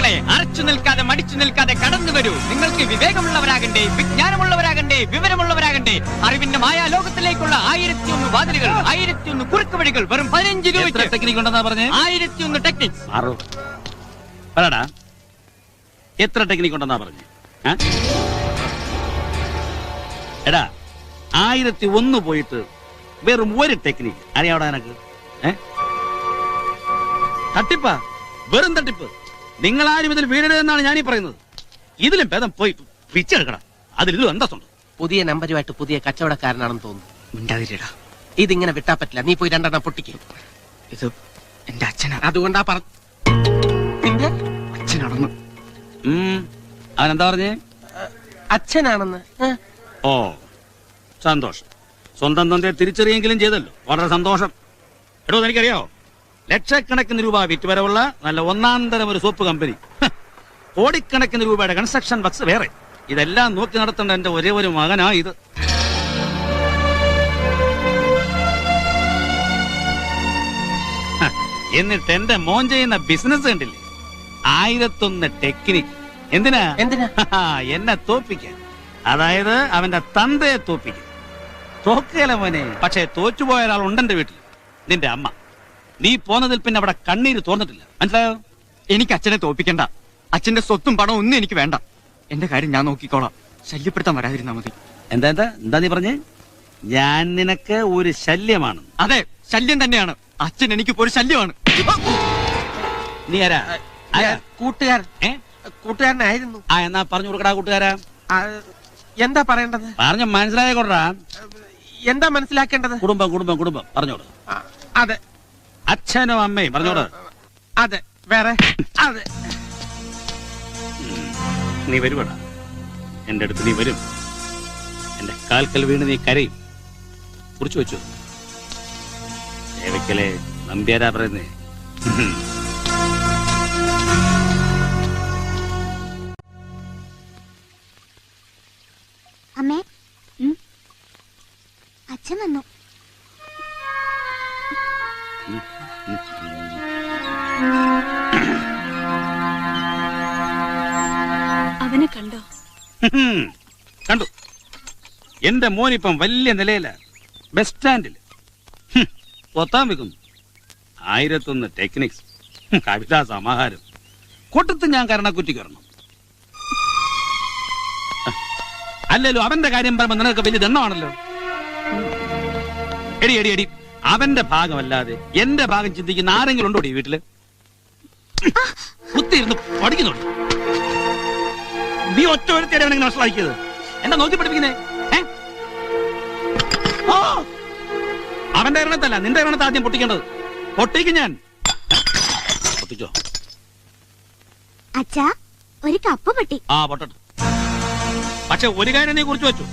സുഹൃത്തുക്കളെ, അറച്ചു നിൽക്കാതെ മടിച്ചു നിൽക്കാതെ കടന്നു വരൂ. നിങ്ങൾക്ക് വിവേകമുള്ളവരാകണ്ടേ, വിജ്ഞാനമുള്ളവരാകണ്ടേ, വിവരമുള്ളവരാകണ്ടേ. അറിവിന്റെ മായാ ലോകത്തിലേക്കുള്ള 1001 വാതിലുകൾ, 1001 കുറുക്ക് വഴികൾ, വെറും 15 രൂപ. ടെക്നിക് ഉണ്ടെന്നാ പറഞ്ഞേ? 1001 ടെക്നിക്. പറടാ, എത്ര ടെക്നിക് ഉണ്ടെന്നാ പറഞ്ഞേ? എടാ, 1001 പോയിട്ട് വെറും ഒരു ടെക്നിക് അറിയാവിടെ എനക്ക്? തട്ടിപ്പാ, വെറും തട്ടിപ്പ്. നിങ്ങളാരും ഇതിൽ വീഴരുതെന്നാണ് ഞാനീ പറയുന്നത്. ഇതിലും ഭേദം പോയി പിച്ചെടുക്കണം. അതിലും അന്തസ്സുണ്ട്. പുതിയ നമ്പരുമായിട്ട് പുതിയ കച്ചവടക്കാരനാണെന്ന് തോന്നുന്നു. മിണ്ടാതിരിടാ, ഇതിങ്ങനെ വിട്ടാ പറ്റില്ല. നീ പോയി 2 പൊട്ടിക്കും. ഇത് എന്റെ അച്ഛനാ. അതുകൊണ്ടാ നിന്റെ അച്ഛനാണെന്ന്. അവനെന്താ പറഞ്ഞേ? അച്ഛനാണെന്ന്. ഓ, സന്തോഷം. സ്വന്തം തന്റെ തിരിച്ചറിയെങ്കിലും ചെയ്തല്ലോ, വളരെ സന്തോഷം. എടോ, എനിക്കറിയാവോ, ലക്ഷക്കണക്കിന് രൂപ വിറ്റുവരവുള്ള നല്ല ഒന്നാം തരം ഒരു സോപ്പ് കമ്പനി, കോടിക്കണക്കിന് രൂപയുടെ കൺസ്ട്രക്ഷൻ വർക്ക്സ് വേറെ, ഇതെല്ലാം നോക്കി നടത്തേണ്ട എന്റെ ഒരേ ഒരു മകനാ ഇത്. എന്നിട്ട് എന്റെ മോൻ ചെയ്യുന്ന ബിസിനസ് കണ്ടില്ലേ? 1001 ടെക്നിക്. എന്തിനാ? എന്നെ തോപ്പിക്കാൻ. അതായത് അവന്റെ തന്തയെ തോപ്പിക്കാൻ. തോക്കുകയല്ല മോനെ, പക്ഷേ തോറ്റുപോയ ഒരാൾ ഉണ്ടെന്റെ വീട്ടിൽ, നിന്റെ അമ്മ. നീ പോന്നതിൽ പിന്നെ അവിടെ കണ്ണീര് തോന്നിട്ടില്ല, മനസ്സിലായോ? എനിക്ക് അച്ഛനെ തോപ്പിക്കണ്ട. അച്ഛന്റെ സ്വത്തും പണവും ഒന്നും എനിക്ക് വേണ്ട. എന്റെ കാര്യം ഞാൻ നോക്കിക്കോളാം. ശല്യപ്പെടുത്താൻ വരാതിരുന്നാ മതി. എന്താ നീ പറഞ്ഞേ? ഞാൻ നിനക്ക് ഒരു ശല്യമാണ്? അതെ, ശല്യം തന്നെയാണ്. അച്ഛൻ എനിക്കിപ്പോ ഒരു ശല്യമാണ്. നീ ആരാ? കൂട്ടുകാരനായിരുന്നു. എന്നാ പറഞ്ഞു കൊടുക്കടാ കൂട്ടുകാരാ. എന്താ പറയേണ്ടത്? പറഞ്ഞു മനസ്സിലായ കൊണ്ടാ. എന്താ മനസ്സിലാക്കേണ്ടത്? കുടുംബം കുടുംബം കുടുംബം പറഞ്ഞോട്. അതെ. അച്ഛനും അമ്മയും പറഞ്ഞോട്. അതെ. വേറെ? അതെ. നീ വരുവടാ, എന്റെ അടുത്ത് നീ വരും. എന്റെ കാൽക്കൽ വീണ് നീ കരയും. കുറിച്ചു വെച്ചു. ഏവയ്ക്കലെ നമ്പ്യാരാ പറയുന്നേ. അമ്മേ, അച്ഛൻ വന്നു. അവനെ കണ്ടോ? കണ്ടു. എന്റെ മോനിപ്പം വലിയ നിലയില, ബസ് സ്റ്റാൻഡിൽ ഒത്താൻ വെക്കുന്നു. 1001 ടെക്നിക്സ്, കവിതാ സമാഹാരം. കൊട്ടത്ത് ഞാൻ കരണക്കുറ്റിക്ക് വരണം. അല്ലല്ലോ, അവന്റെ കാര്യം പറയുമ്പോ നിനക്ക് വലിയ ദണ്ണമാണല്ലോ. എടി, അവന്റെ ഭാഗമല്ലാതെ എന്റെ ഭാഗം ചിന്തിക്കുന്ന ആരെങ്കിലും ഉണ്ടോ ഈ വീട്ടില്? കുത്തിയിരുന്ന് പഠിക്കുന്നുണ്ട്. നീ ഒറ്റ ഒരുത്തേടെ മനസ്സിലാക്കിയത്. എന്താ നോക്കി പഠിപ്പിക്കുന്നേ? അവന്റെ എണ്ണത്തല്ല, നിന്റെ എണ്ണത്തെ ആദ്യം പൊട്ടിക്കേണ്ടത്. പൊട്ടിക്കും ഞാൻ. പൊട്ടിച്ചോ? അച്ഛാ, ഒരു കപ്പ് പൊട്ടി. പൊട്ടട്ടെ. പക്ഷെ ഒരു കാര്യം നീ കുറിച്ച് വെച്ചു.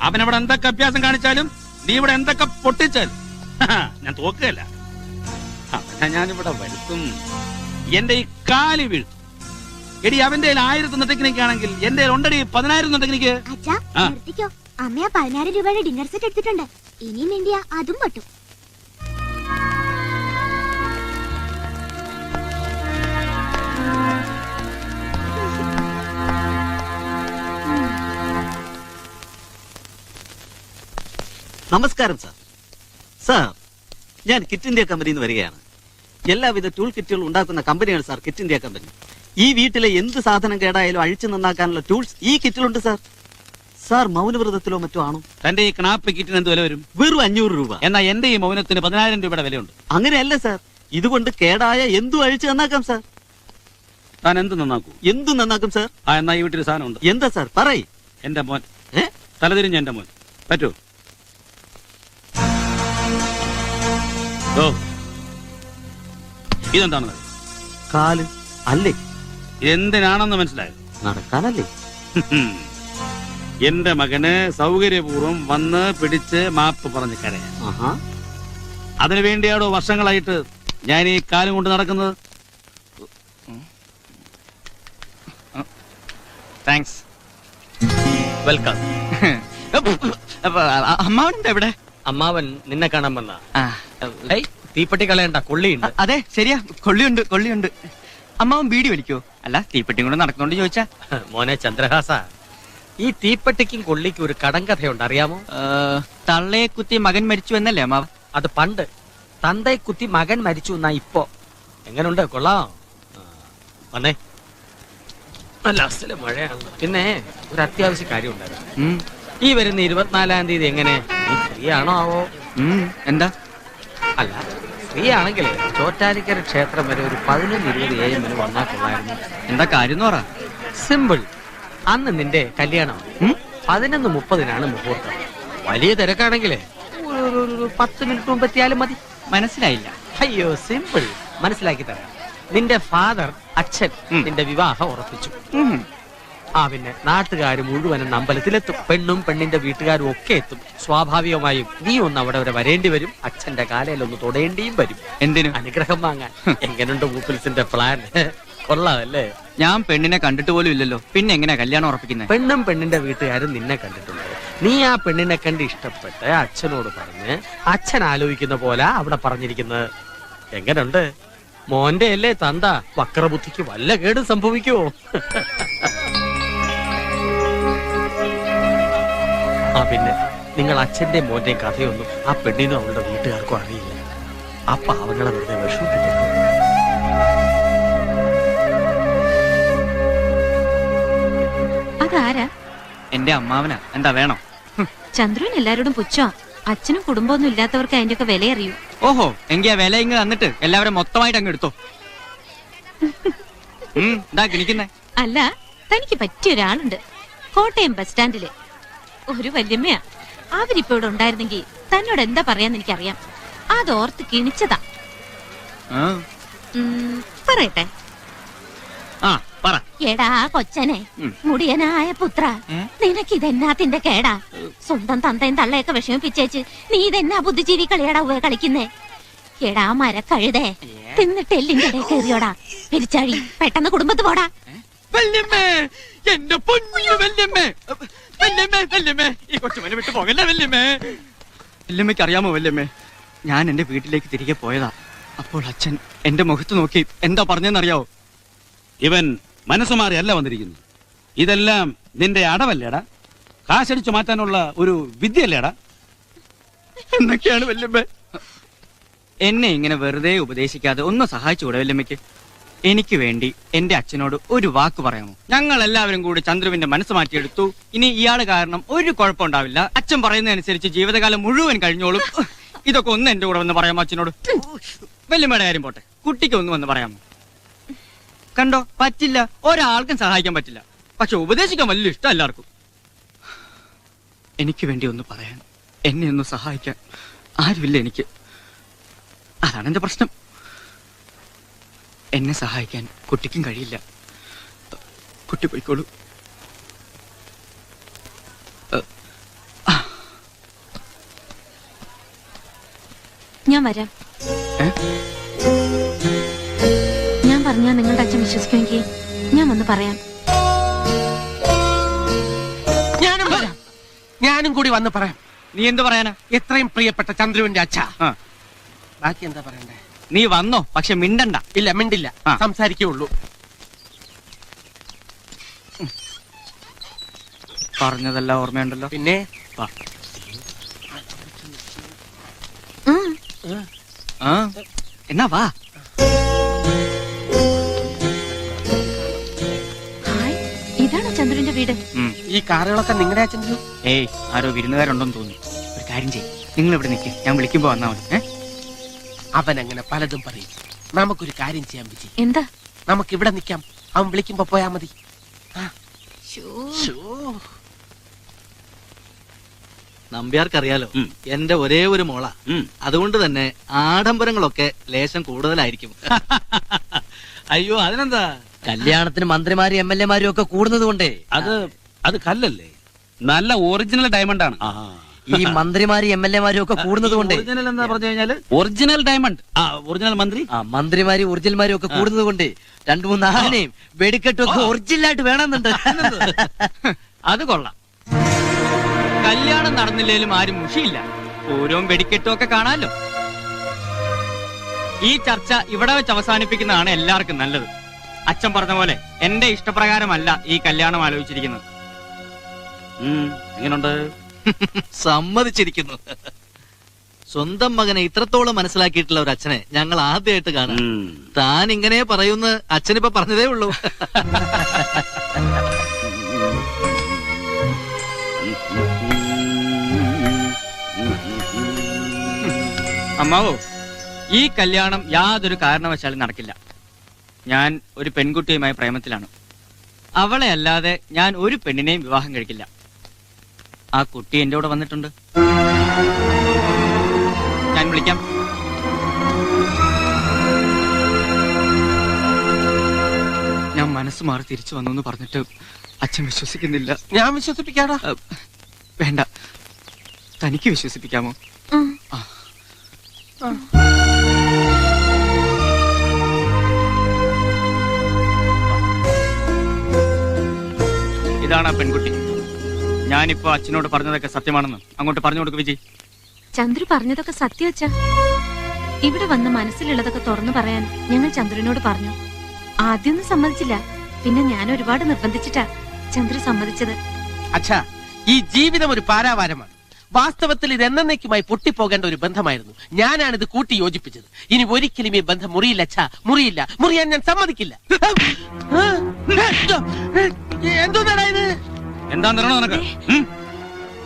അവനവിടെ എന്തൊക്കെ അഭ്യാസം കാണിച്ചാലും, നീ ഇവിടെ എന്തൊക്കെ പൊട്ടിച്ചാലും ഞാൻ തോക്കുകയല്ല. അവനെ ഞാനിവിടെ വരുത്തും. എന്റെ ഈ കാലി വീഴ്ത്തും. എടി, അവന്റെ 1001 ടെക്നിക്ക് ആണെങ്കിൽ എന്റെ ഉണ്ടടി 10,000 ടെക്നിക്ക്. അച്ഛാ, നിർത്തിക്കോ. അമ്മ 16 രൂപയുടെ ഡിന്നർ സെറ്റ് എടുത്തിട്ടുണ്ട്. ഇനിയും വേണ്ടിയാ അതും പൊട്ടും. നമസ്കാരം സാർ. സാർ, ഞാൻ കിറ്റ് ഇന്ത്യ കമ്പനിയിൽ നിന്ന് വരികയാണ്. എല്ലാവിധ ടൂൾ കിറ്റുകൾ ഉണ്ടാക്കുന്ന കമ്പനിയാണ് സാർ കിറ്റ് ഇന്ത്യ കമ്പനി. ഈ വീട്ടിലെ എന്ത് സാധനം കേടായാലും അഴിച്ചു നന്നാക്കാനുള്ള ടൂൾസ് ഈ കിറ്റിലുണ്ട് സാർ. സാർ മൗനവ്രതത്തിലോ മറ്റോ ആണോ? തന്റെ ഈ കണാപ്പ് കിറ്റിന് എന്ത് വില വരും? വെറും 500 രൂപ. എന്നാ എന്റെ ഈ മൗനത്തിന് 10,000 രൂപയുടെ വിലയുണ്ട്. അങ്ങനെയല്ല സാർ, ഇതുകൊണ്ട് കേടായ എന്തും അഴിച്ചു നന്നാക്കാം സാർ. താൻ എന്ത് നന്നാക്കൂ? എന്തും നന്നാക്കും സാർ. എന്നാ ഈ വീട്ടിൽ സാധനം ഉണ്ട്. എന്താ സാർ പറയ്. എന്റെ മോൻ തലതിരിഞ്ഞ എന്റെ മോൻ പറ്റൂ? ഇതെന്താണെന്ന്? കാല് അല്ലേ? എന്തിനാണെന്ന് മനസ്സിലായോ? നടക്കാനല്ലേ? എന്റെ മകന് സൗകര്യപൂർവ്വം വന്ന് പിടിച്ച് മാപ്പ് പറഞ്ഞ് കരയാൻ. അതിനുവേണ്ടിയാണോ വർഷങ്ങളായിട്ട് ഞാൻ ഈ കാലം കൊണ്ട് നടക്കുന്നത്? Thanks, welcome. അമ്മാവനുണ്ട് എവിടെ? അമ്മാവൻ നിന്നെ കാണാൻ വന്ന. തീപ്പെട്ടി കളയണ്ട, കൊള്ളിയുണ്ട്. അതെ, ശരിയാ, കൊള്ളിയുണ്ട്. അമ്മാവൻ ബീഡി വലിക്കോ? അല്ല തീപ്പെട്ടിയും കൊണ്ട് നടക്കുന്നോണ്ട് ചോദിച്ചാ. മോനെ ചന്ദ്രഹാസ, ഈ തീപ്പെട്ടിക്കും കൊള്ളിക്കും ഒരു കടങ്കഥയുണ്ട്, അറിയാമോ? തള്ളയെ കുത്തി മകൻ മരിച്ചു എന്നല്ലേ അമ്മാവൻ? അത് പണ്ട്. തന്തയെ കുത്തി മകൻ മരിച്ചു എന്നാ ഇപ്പോ. എങ്ങനുണ്ട്, കൊള്ളാം? വന്നേ. നല്ല അസല് മഴയാണ്. പിന്നെ ഒരു അത്യാവശ്യ കാര്യം ഉണ്ടായിരുന്നു. ഈ വരുന്ന 24-ാം തീയതി എങ്ങനെ, നീ ഫ്രീ ആണോ ആവോ? എന്താ? അല്ല, ഫ്രീ ആണെങ്കിൽ ചോറ്റാനിക്കര ക്ഷേത്രം വരെ ഒരു 11:20 AM വന്നാൽ കൊള്ളായിരുന്നു. എന്താ കാര്യം എന്ന് പറ. സിമ്പിൾ. അന്ന് നിന്റെ കല്യാണം 11:30 മുഹൂർത്തം. വലിയ തിരക്കാണെങ്കിലേ ഒരു 10 മിനിറ്റ് മുമ്പ് എത്തിയാലും മതി. മനസ്സിലായില്ല. അയ്യോ, സിമ്പിൾ. മനസ്സിലാക്കി തരാം. നിന്റെ ഫാദർ, അച്ഛൻ നിന്റെ വിവാഹം ഉറപ്പിച്ചു. പിന്നെ നാട്ടുകാർ മുഴുവനും അമ്പലത്തിലെത്തും. പെണ്ണും പെണ്ണിന്റെ വീട്ടുകാരും ഒക്കെ എത്തും. സ്വാഭാവികമായും നീ ഒന്ന് അവിടെ വരെ വരേണ്ടി വരും. അച്ഛന്റെ കാലയിൽ ഒന്ന് തൊടേണ്ടിയും വരും. എന്തിനു? അനുഗ്രഹം വാങ്ങാൻ. എങ്ങനെയുണ്ട് മൂപ്പിൽസിന്റെ പ്ലാൻ? കൊള്ളാമല്ലേ? ഞാൻ പെണ്ണിനെ കണ്ടിട്ട് പോലും ഇല്ലല്ലോ, പിന്നെ എങ്ങനെയാ കല്യാണം ഉറപ്പിക്കുന്നത്? പെണ്ണും പെണ്ണിന്റെ വീട്ടുകാരും നിന്നെ കണ്ടിട്ടുണ്ട്. നീ ആ പെണ്ണിനെ കണ്ട് ഇഷ്ടപ്പെട്ട് അച്ഛനോട് പറഞ്ഞ് അച്ഛൻ ആലോചിക്കുന്ന പോലെ അവിടെ പറഞ്ഞിരിക്കുന്നത്. എങ്ങനുണ്ട്? മോന്റെ അല്ലേ തന്ത? വക്രബുദ്ധിക്ക് വല്ല കേടും സംഭവിക്കുവോ? പിന്നെ നിങ്ങൾ അച്ഛന്റെ മോന്റെയും കഥയൊന്നും ആ പെണ്ണിനും അവളുടെ വീട്ടുകാർക്കും അറിയില്ല. ആ പാവങ്ങളെ വെറുതെ വിഷമിപ്പിക്കും. അതാരാ? എന്റെ അമ്മാവനാ. എന്താ വേണം? ചന്ദ്രൻ എല്ലാരോടും പുച്ഛോ. അച്ഛനും കുടുംബമൊന്നും ഇല്ലാത്തവർക്ക് അതിന്റെ ഒക്കെ വില അറിയൂ. ഓഹോ, എങ്കി ആ വില ഇങ്ങ് തന്നിട്ട് എല്ലാവരും മൊത്തമായിട്ട് അങ്ങ് എടുത്തോ. എന്താ കിണിക്കുന്നേ? അല്ല, തനിക്ക് പറ്റിയ ഒരാളുണ്ട് കോട്ടയം ബസ് സ്റ്റാൻഡില്. ഒരു വല്യമ്മയാ. അവരിപ്പോ ഇവിടെ ഉണ്ടായിരുന്നെങ്കിൽ തന്നോട് എന്താ പറയാന്ന് എനിക്കറിയാം. അതോർത്ത് കിണിച്ചതാ. പറയട്ടെ? പറ. എടാ കൊച്ചനെ, മുടിയനായ പുത്ര, നിനക്കിതെന്നാത്തിന്റെ കേടാ? സ്വന്തം തന്തയും തള്ളയൊക്കെ വിഷമിപ്പിച്ചേച്ച് നീ ഇതെന്നാ ബുദ്ധിജീവി കളിയടാ കളിക്കുന്നേ? എടാ മരക്കഴുതേ, തിന്നിട്ട് എല്ലിന്റെ ഇടയിൽ കയറിയോടാ പെരിച്ചാഴി. പെട്ടെന്ന് കുടുംബത്ത് പോടാ. വല്യമ്മേ, എന്റെ പൊന്നു വല്യമ്മേ, വല്യമ്മേ, വല്യമ്മേ, ഈ കൊച്ചുമനെ വിട്ടു പോകല്ലേ വല്യമ്മേ. വല്യമ്മയ്ക്ക് അറിയാമോ വല്യമ്മേ, ഞാൻ എന്റെ വീട്ടിലേക്ക് തിരികെ പോയതാ. അപ്പോൾ അച്ഛൻ എന്റെ മുഖത്ത് നോക്കി എന്താ പറഞ്ഞെന്നറിയാവോ? ഇവൻ മനസ്സുമാറിയല്ല വന്നിരിക്കുന്നു. ഇതെല്ലാം നിന്റെ അടവല്ലേടാ? കാശടിച്ചു മാറ്റാനുള്ള ഒരു വിദ്യല്ലേടാ? എന്നൊക്കെയാണ് വല്യമ്മേ. എന്നെ ഇങ്ങനെ വെറുതെ ഉപദേശിക്കാതെ ഒന്ന് സഹായിച്ചുകൂടെ വല്യമ്മയ്ക്ക്? എനിക്ക് വേണ്ടി എന്റെ അച്ഛനോട് ഒരു വാക്ക് പറയാമോ? ഞങ്ങൾ എല്ലാവരും കൂടി ചന്ദ്രുവിന്റെ മനസ്സ് മാറ്റിയെടുത്തു. ഇനി ഇയാള് കാരണം ഒരു കുഴപ്പമുണ്ടാവില്ല. അച്ഛൻ പറയുന്നതനുസരിച്ച് ജീവിതകാലം മുഴുവൻ കഴിഞ്ഞോളും. ഇതൊക്കെ ഒന്ന് എന്റെ കൂടെ വന്ന് പറയാമോ അച്ഛനോട്? വല്യമ്മയുടെ കാര്യം പോട്ടെ, കുട്ടിക്ക് ഒന്ന് വന്ന് പറയാമോ? കണ്ടോ, പറ്റില്ല. ഒരാൾക്കും സഹായിക്കാൻ പറ്റില്ല. പക്ഷെ ഉപദേശിക്കാൻ വലിയ ഇഷ്ടം എല്ലാവർക്കും. എനിക്ക് വേണ്ടി ഒന്ന് പറയാൻ, എന്നെ ഒന്ന് സഹായിക്കാൻ ആരുമില്ല എനിക്ക്. അതാണ് എന്റെ പ്രശ്നം. എന്നെ സഹായിക്കാൻ കുട്ടിക്കും കഴിയില്ല. കുട്ടി പോയിക്കോളൂ. ഞാൻ വരാം. ഞാൻ പറഞ്ഞാ നിങ്ങളുടെ അച്ഛൻ വിശ്വസിക്കുമെങ്കിൽ ഞാൻ വന്ന് പറയാം. ഞാനും വരാം. ഞാനും കൂടി വന്ന് പറയാം. നീ എന്ത് പറയാനാ? എത്രയും പ്രിയപ്പെട്ട ചന്ദ്രുവിന്റെ അച്ഛ. ബാക്കി എന്താ പറയണ്ടേ? നീ വന്നോ, പക്ഷെ മിണ്ടണ്ട. ഇല്ല, മിണ്ടില്ല. സംസാരിക്കുള്ളൂ. പറഞ്ഞതെല്ലാം ഓർമ്മയുണ്ടല്ലോ. പിന്നെ എന്നാ വാ. ഹായ്, ഇതാണോ ചന്ദ്രന്റെ വീട്? ഈ കാറുകളൊക്കെ നിങ്ങളുടെ അച്ഛൻ്റെ? ഏയ്, ആരോ വിരുന്നുകാരുണ്ടോന്ന് തോന്നി. ഒരു കാര്യം ചെയ്യും, നിങ്ങൾ ഇവിടെ നിൽക്ക്, ഞാൻ വിളിക്കുമ്പോ വന്നാ മതി. അവൻ അങ്ങനെ പലതും പറയും. നമുക്കൊരു കാര്യം ചെയ്യാൻ വിജി. എന്താ? നമുക്ക് ഇവിടെ നിൽക്കാം. അവൻ വിളിക്കുമ്പോ പോയാ മതി. നമ്പ്യാർക്കറിയാലോ, എന്റെ ഒരേ ഒരു മോള. അതുകൊണ്ട് തന്നെ ആഡംബരങ്ങളൊക്കെ ലേശം കൂടുതലായിരിക്കും. അയ്യോ, അതിനെന്താ? കല്യാണത്തിന് മന്ത്രിമാരും MLA മാരും ഒക്കെ കൂടുന്നത് കൊണ്ടേ. അത് കല്ലല്ലേ, നല്ല ഒറിജിനൽ ഡയമണ്ട് ആണ്. ഈ മന്ത്രിമാരും MLA മാരും ഒക്കെ കൂടുന്നത് കൊണ്ടേ. ഒറിജിനൽ എന്താ പറഞ്ഞു കഴിഞ്ഞാല് ഒറിജിനൽ ഡയമണ്ട്. ഒറിജിനൽ മന്ത്രി. മന്ത്രിമാരും ഒറിജിനൽമാരും ഒക്കെ കൂടുന്നത് കൊണ്ടേ 2-3 ആനയും വെടിക്കെട്ടും ഒക്കെ ഒറിജിനലായിട്ട് വേണമെന്നുണ്ട്. അത് കൊള്ളാം. കല്യാണം നടന്നില്ലേലും ആരും മുഷിയില്ല. ഓരോ വെടിക്കെട്ടും ഒക്കെ കാണാലോ. ഈ ചർച്ച ഇവിടെ വെച്ച് അവസാനിപ്പിക്കുന്നതാണ് എല്ലാവർക്കും നല്ലത്. അച്ഛൻ പറഞ്ഞ പോലെ എന്റെ ഇഷ്ടപ്രകാരമല്ല ഈ കല്യാണം ആലോചിച്ചിരിക്കുന്നത്. എങ്ങനുണ്ട്? സമ്മതിച്ചിരിക്കുന്നു. സ്വന്തം മകനെ ഇത്രത്തോളം മനസ്സിലാക്കിയിട്ടുള്ള ഒരു അച്ഛനെ ഞങ്ങൾ ആദ്യമായിട്ട് കാണാം. താൻ ഇങ്ങനെ പറയുന്ന അച്ഛനിപ്പോ പറഞ്ഞതേ ഉള്ളൂ. അമ്മാവോ, ഈ കല്യാണം യാതൊരു കാരണവശാലും നടക്കില്ല. ഞാൻ ഒരു പെൺകുട്ടിയുമായി പ്രേമത്തിലാണ്. അവളെ അല്ലാതെ ഞാൻ ഒരു പെണ്ണിനെയും വിവാഹം കഴിക്കില്ല. ആ കുട്ടി എന്റെ കൂടെ വന്നിട്ടുണ്ട്. ഞാൻ വിളിക്കാം. ഞാൻ മനസ്സ് മാറി തിരിച്ചു വന്നു എന്ന് പറഞ്ഞിട്ട് അച്ഛൻ വിശ്വസിക്കുന്നില്ല. ഞാൻ വിശ്വസിപ്പിക്കാടാ. വേണ്ട, തനിക്ക് വിശ്വസിപ്പിക്കാമോ? ഇതാണ് ആ പെൺകുട്ടി. ഞാനിപ്പോ അച്ഛനോട് പറഞ്ഞതൊക്കെ സത്യമാണെന്ന് അങ്ങോട്ട് പറഞ്ഞു കൊടുക്കും വിജയ്. ചന്ദ്രു പറഞ്ഞതൊക്കെ സത്യം അച്ഛാ. ഇവിടെ വന്ന് മനസ്സിലുള്ളതൊക്കെ തുറന്നു പറയാൻ ഞങ്ങൾ ചന്ദ്രനോട് പറഞ്ഞു. ആദ്യമൊന്നും സമ്മതിച്ചില്ല, പിന്നെ ഞാൻ ഒരുപാട് നിർബന്ധിച്ചിട്ടാ ചന്ദ്രു സമ്മതിച്ചത്. അച്ഛാ, ഈ ജീവിതം ഒരു പാരാവാരമാണ്. വാസ്തവത്തിൽ ഇത് എന്നേക്കുമായി പൊട്ടിപ്പോകേണ്ട ഒരു ബന്ധമായിരുന്നു. ഞാനാണ് ഇത് കൂട്ടി യോജിപ്പിച്ചത്. ഇനി ഒരിക്കലും ഈ ബന്ധം മുറിയില്ല അച്ഛാ, മുറിയില്ല. മുറിയാൻ ഞാൻ സമ്മതിക്കില്ല. എന്തോന്നാടാ ഇത്? എന്താ തരണോ നിനക്ക്?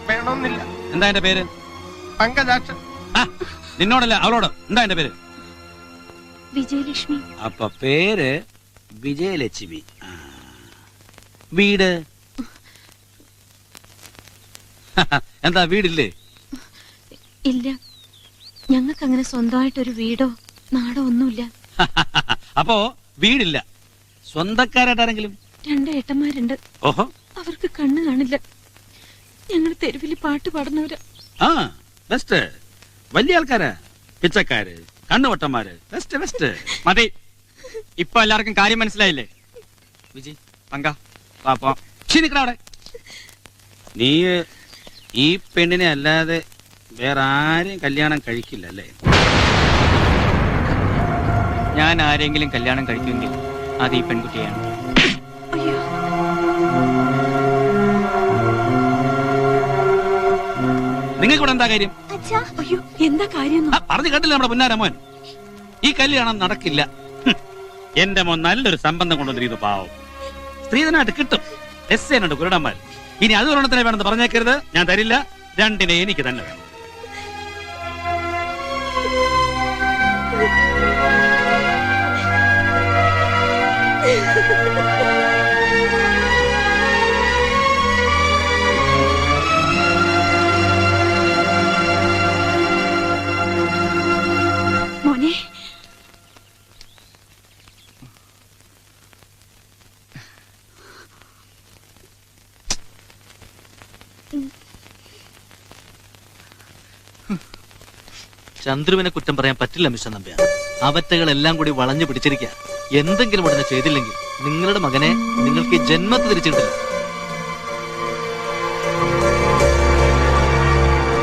വേണമെന്നില്ല. എന്താ എന്റെ പേര്? പങ്കജാക്ഷൻ. നിന്നോടല്ല, അവളോട്. എന്താ എന്റെ പേര്? വിജയലക്ഷ്മി. അപ്പൊ പേര് വിജയലക്ഷ്മി. വീട് എന്താ വീടില്ലേ? ഇല്ല, ഞങ്ങൾക്ക് അങ്ങനെ സ്വന്തമായിട്ടൊരു വീടോ നാടോ ഒന്നുമില്ല. അപ്പോ വീടില്ല. സ്വന്തക്കാരായിട്ട് ആരെങ്കിലും? 2 ഏട്ടന്മാരുണ്ട്. ഓഹോ, അവർക്ക് കണ്ണ് കാണില്ല. ഞങ്ങൾ തെരുവിൽ പാട്ട് പാടുന്നവരാ. ആ ബെസ്റ്റ്. വലിയ ആൾക്കാരാ, പിച്ചക്കാര്, കണ്ണുവട്ടന്മാര്. Best best. മതി, ഇപ്പൊ എല്ലാവർക്കും കാര്യം മനസ്സിലായില്ലേ? വിജയ്, പങ്ക, പാപ്പ. അവിടെ നീ ഈ പെണ്ണിനെ അല്ലാതെ വേറെ ആരെയും കല്യാണം കഴിക്കില്ല അല്ലേ? ഞാൻ ആരെങ്കിലും കല്യാണം കഴിക്കുമെങ്കിൽ അത് ഈ പെൺകുട്ടിയാണ്. നിങ്ങൾക്ക് ഇവിടെ എന്താ കാര്യം? അയ്യോ, എന്താ കാര്യം? പറഞ്ഞു കേട്ടില്ല നമ്മുടെ പുന്നാര മോൻ. ഈ കല്യാണം നടക്കില്ല. എന്റെ മോൻ നല്ലൊരു സംബന്ധം കൊണ്ടുവന്നിരിക്കുന്നു. പാവം സ്ത്രീധനായിട്ട് കിട്ടും. എസ്സേനുണ്ട് കുരുടന്മാർ. ഇനി അത് ഒരെണ്ണത്തിനെ വേണമെന്ന് പറഞ്ഞേക്കരുത്. ഞാൻ തരില്ല. 2 എനിക്ക് തന്നെ വേണം. മോനെ, ചന്ദ്രുവിനെ കുറ്റം പറയാൻ പറ്റില്ല മിസ്റ്റർ നമ്പ്യാർ. അവറ്റകളെല്ലാം കൂടി വളഞ്ഞു പിടിച്ചിരിക്കുക. എന്തെങ്കിലും ഉടനെ ചെയ്തില്ലെങ്കിൽ നിങ്ങളുടെ മകനെ നിങ്ങൾക്ക് ജന്മത്ത് തിരിച്ചിട്ടില്ല.